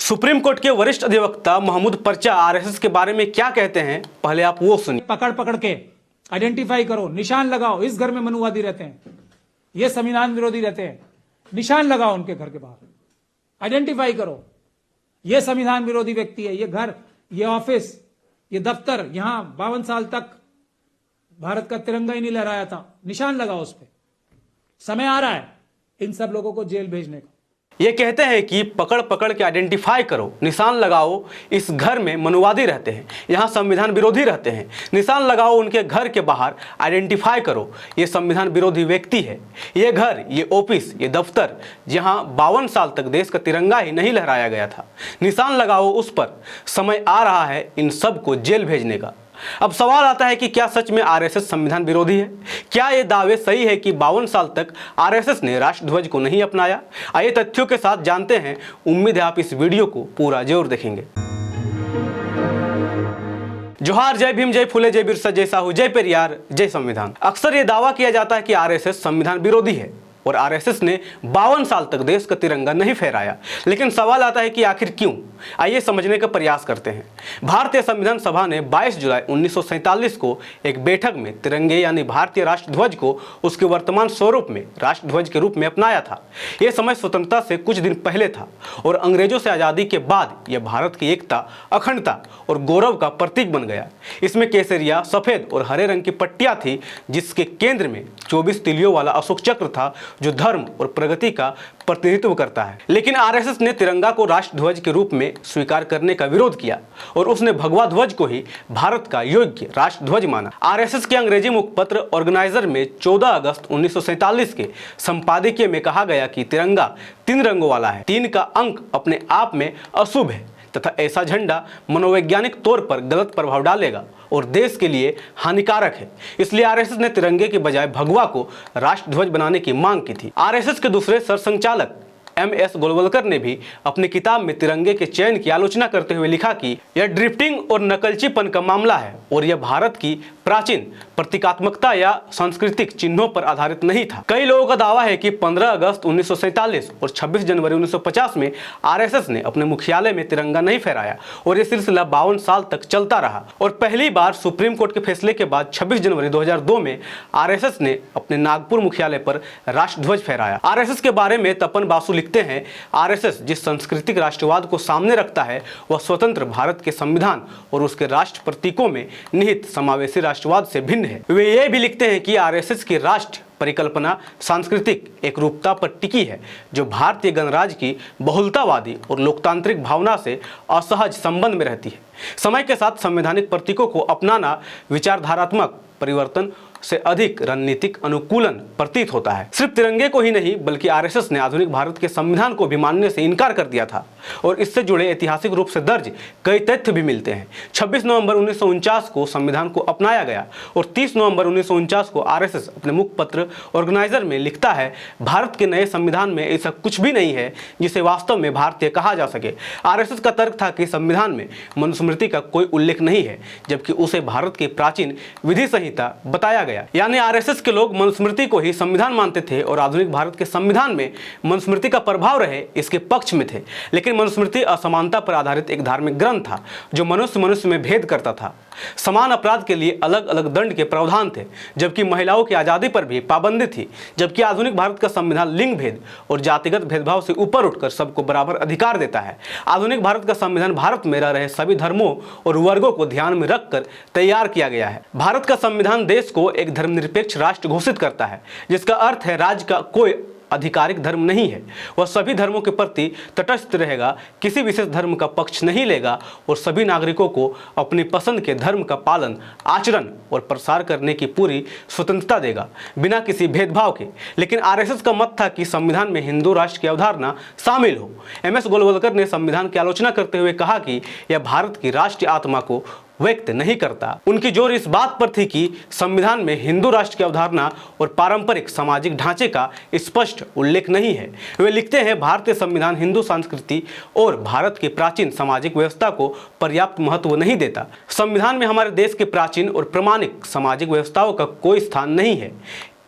Supreme court के वरिष्ठ अधिवक्ता महमूद पर्चा आरएसएस के बारे में क्या कहते हैं, पहले आप वो सुनिए। पकड़ पकड़ के आइडेंटिफाई करो, निशान लगाओ। इस घर में मनुवादी रहते हैं, ये संविधान विरोधी रहते हैं, निशान लगाओ उनके घर के बाहर, आइडेंटिफाई करो। ये संविधान विरोधी व्यक्ति है, ये घर, ये ऑफिस, ये दफ्तर, यहां 52 साल तक भारत का तिरंगा ही नहीं लहराया था, निशान लगाओ उस पर। समय आ रहा है इन सब लोगों को जेल भेजने का। ये कहते हैं कि पकड़ पकड़ के आइडेंटिफाई करो, निशान लगाओ। इस घर में मनुवादी रहते हैं, यहाँ संविधान विरोधी रहते हैं, निशान लगाओ उनके घर के बाहर, आइडेंटिफाई करो। ये संविधान विरोधी व्यक्ति है, ये घर, ये ऑफिस, ये दफ्तर, जहाँ 52 साल तक देश का तिरंगा ही नहीं लहराया गया था, निशान लगाओ उस पर। समय आ रहा है इन सब को जेल भेजने का। अब सवाल आता है कि क्या सच में आरएसएस संविधान विरोधी है? क्या ये दावे सही है कि 52 साल तक आरएसएस ने राष्ट्रध्वज को नहीं अपनाया? आइए तथ्यों के साथ जानते हैं। उम्मीद है आप इस वीडियो को पूरा जरूर देखेंगे। जोहार, जय भीम, जय फुले, जय बिरसा, जय साहू, जय पेरियार, जय संविधान। अक्सर ये दावा किया जाता है कि आरएसएस संविधान विरोधी है और आरएसएस ने 52 साल तक देश का तिरंगा नहीं फहराया। लेकिन सवाल आता है कि आखिर क्यों? आइए समझने का प्रयास करते हैं। भारतीय संविधान सभा ने 22 जुलाई 1947 को एक बैठक में तिरंगे यानी भारतीय राष्ट्रध्वज को उसके वर्तमान स्वरूप में राष्ट्रध्वज के रूप में अपनाया था। यह समय स्वतंत्रता से कुछ दिन पहले था और अंग्रेजों से आज़ादी के बाद यह भारत की एकता, अखंडता और गौरव का प्रतीक बन गया। इसमें केसरिया, सफेद और हरे रंग की पट्टियां थी, जिसके केंद्र में 24 तिलियों वाला अशोक चक्र था जो धर्म और प्रगति का प्रतिनिधित्व करता है। लेकिन आरएसएस ने तिरंगा को राष्ट्रध्वज के रूप में स्वीकार करने का विरोध किया और उसने भगवा ध्वज को ही भारत का योग्य राष्ट्रध्वज माना। आरएसएस के अंग्रेजी मुखपत्र ऑर्गेनाइजर में 14 अगस्त 1947 के संपादकीय में कहा गया कि तिरंगा 3 रंगों वाला है, 3 का अंक अपने आप में अशुभ है तथा ऐसा झंडा मनोवैज्ञानिक तौर पर गलत प्रभाव डालेगा और देश के लिए हानिकारक है। इसलिए आरएसएस ने तिरंगे के बजाय भगवा को राष्ट्रध्वज बनाने की मांग की थी। आरएसएस के दूसरे सरसंघचालक एम.एस. गोलवलकर ने भी अपनी किताब में तिरंगे के चयन की आलोचना करते हुए लिखा कि यह ड्रिफ्टिंग और नकलचीपन का मामला है और यह भारत की प्राचीन प्रतीकात्मकता या सांस्कृतिक चिन्हों पर आधारित नहीं था। कई लोगों का दावा है कि 15 अगस्त 1947 और 26 जनवरी 1950 में आरएसएस ने अपने मुख्यालय में तिरंगा नहीं फहराया और यह सिलसिला 52 साल तक चलता रहा। और पहली बार सुप्रीम कोर्ट के फैसले के बाद 26 जनवरी 2002 में आरएसएस ने अपने नागपुर मुख्यालय पर राष्ट्रध्वज फहराया। आरएसएस के बारे में तपन बासु लिखते हैं, आरएसएस जिस सांस्कृतिक राष्ट्रवाद को सामने रखता है वह स्वतंत्र भारत के संविधान और उसके राष्ट्र प्रतीकों में निहित समावेशी राष्ट्रवाद से भिन्न है। वे ये भी लिखते हैं कि आरएसएस की राष्ट्र परिकल्पना सांस्कृतिक एकरूपता पर टिकी है जो भारतीय गणराज्य की बहुलतावादी और लोकतांत्रिक भावना से असहज संबंध में रहती है। समय के साथ संवैधानिक प्रतीकों को अपनाना विचारधारात्मक परिवर्तन से अधिक रणनीतिक अनुकूलन प्रतीत होता है। सिर्फ तिरंगे को ही नहीं बल्कि आरएसएस ने आधुनिक भारत के संविधान को भी मानने से इनकार कर दिया था और इससे जुड़े ऐतिहासिक रूप से दर्ज कई तथ्य भी मिलते हैं। 26 नवंबर 1949 को संविधान को अपनाया गया और 30 नवंबर 1949 को आरएसएस अपने मुखपत्र ऑर्गेनाइजर में लिखता है, भारत के नए संविधान में ऐसा कुछ भी नहीं है जिसे वास्तव में भारतीय कहा जा सके। आरएसएस का तर्क था कि संविधान में मनुस्मृति का कोई उल्लेख नहीं है जबकि उसे भारत की प्राचीन विधि संहिता बताया गया। यानी आरएसएस के लोग मनुस्मृति को ही संविधान मानते थे और आधुनिक भारत के संविधान में मनुस्मृति का प्रभाव रहे इसके पक्ष में थे। लेकिन मनुस्मृति असमानता पर आधारित एक धार्मिक ग्रंथ था जो मनुष्य में भेद करता था। समान अपराध के लिए अलग अलग दंड के प्रावधान थे जबकि महिलाओं की आज़ादी पर भी पाबंदी थी। जबकि आधुनिक भारत का संविधान लिंग भेद और जातिगत भेदभाव से ऊपर उठकर सबको बराबर अधिकार देता है। आधुनिक भारत का संविधान भारत में रह रहे सभी धर्मों और वर्गों को ध्यान में रखकर तैयार किया गया है। भारत का संविधान देश को एक धर्मनिरपेक्ष राष्ट्र घोषित करता है जिसका अर्थ है राज्य का कोई आधिकारिक धर्म नहीं है। वह सभी धर्मों के प्रति तटस्थ रहेगा, किसी विशेष धर्म का पक्ष नहीं लेगा और सभी नागरिकों को अपनी पसंद के धर्म का पालन, आचरण और प्रसार करने की पूरी स्वतंत्रता देगा बिना किसी भेदभाव के। लेकिन आरएसएस का मत था कि संविधान में हिंदू राष्ट्र की अवधारणा शामिल हो। एम.एस. गोलवलकर ने संविधान की आलोचना करते हुए कहा कि यह भारत की राष्ट्रीय आत्मा को व्यक्त नहीं करता। उनकी जोर इस बात पर थी कि संविधान में हिंदू राष्ट्र की अवधारणा और पारंपरिक सामाजिक ढांचे का स्पष्ट उल्लेख नहीं है। वे लिखते हैं, भारतीय संविधान हिंदू संस्कृति और भारत की प्राचीन सामाजिक व्यवस्था को पर्याप्त महत्व नहीं देता। संविधान में हमारे देश के प्राचीन और प्रामाणिक सामाजिक व्यवस्थाओं का कोई स्थान नहीं है।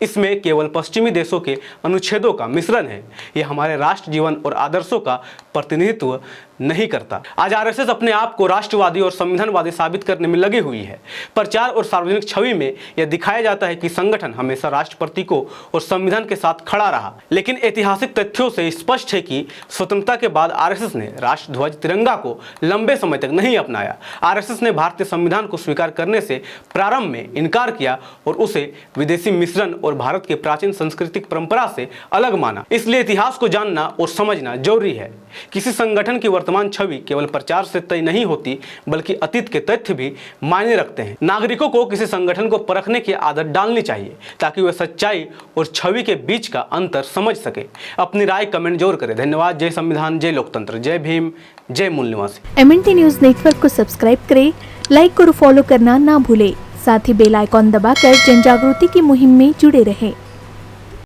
इसमें केवल पश्चिमी देशों के अनुच्छेदों का मिश्रण है। यह हमारे राष्ट्र जीवन और आदर्शों का प्रतिनिधित्व नहीं करता। आज आरएसएस अपने आप को राष्ट्रवादी और संविधानवादी साबित करने में लगी हुई है। प्रचार और सार्वजनिक छवि में यह दिखाया जाता है कि संगठन हमेशा राष्ट्र प्रतीकों और संविधान के साथ खड़ा रहा, लेकिन ऐतिहासिक तथ्यों से स्पष्ट है कि स्वतंत्रता के बाद आरएसएस ने राष्ट्रध्वज तिरंगा को लंबे समय तक नहीं अपनाया। आरएसएस ने भारतीय संविधान को स्वीकार करने से प्रारंभ में इनकार किया और उसे विदेशी मिश्रण और भारत के प्राचीन सांस्कृतिक परंपरा से अलग माना। इसलिए इतिहास को जानना और समझना जरूरी है। किसी संगठन की वर्तमान छवि केवल प्रचार से तय नहीं होती, बल्कि अतीत के तथ्य भी मायने रखते हैं। नागरिकों को किसी संगठन को परखने की आदत डालनी चाहिए ताकि वे सच्चाई और छवि के बीच का अंतर समझ सके। अपनी राय कमेंट जरूर करें। धन्यवाद। जय संविधान, जय लोकतंत्र, जय भीम, जय मूल निवासी। MNT न्यूज नेटवर्क को सब्सक्राइब करें, लाइक और फॉलो करना ना भूलें। साथ ही बेल आइकॉन दबाकर जन जागृति की मुहिम में जुड़े रहें।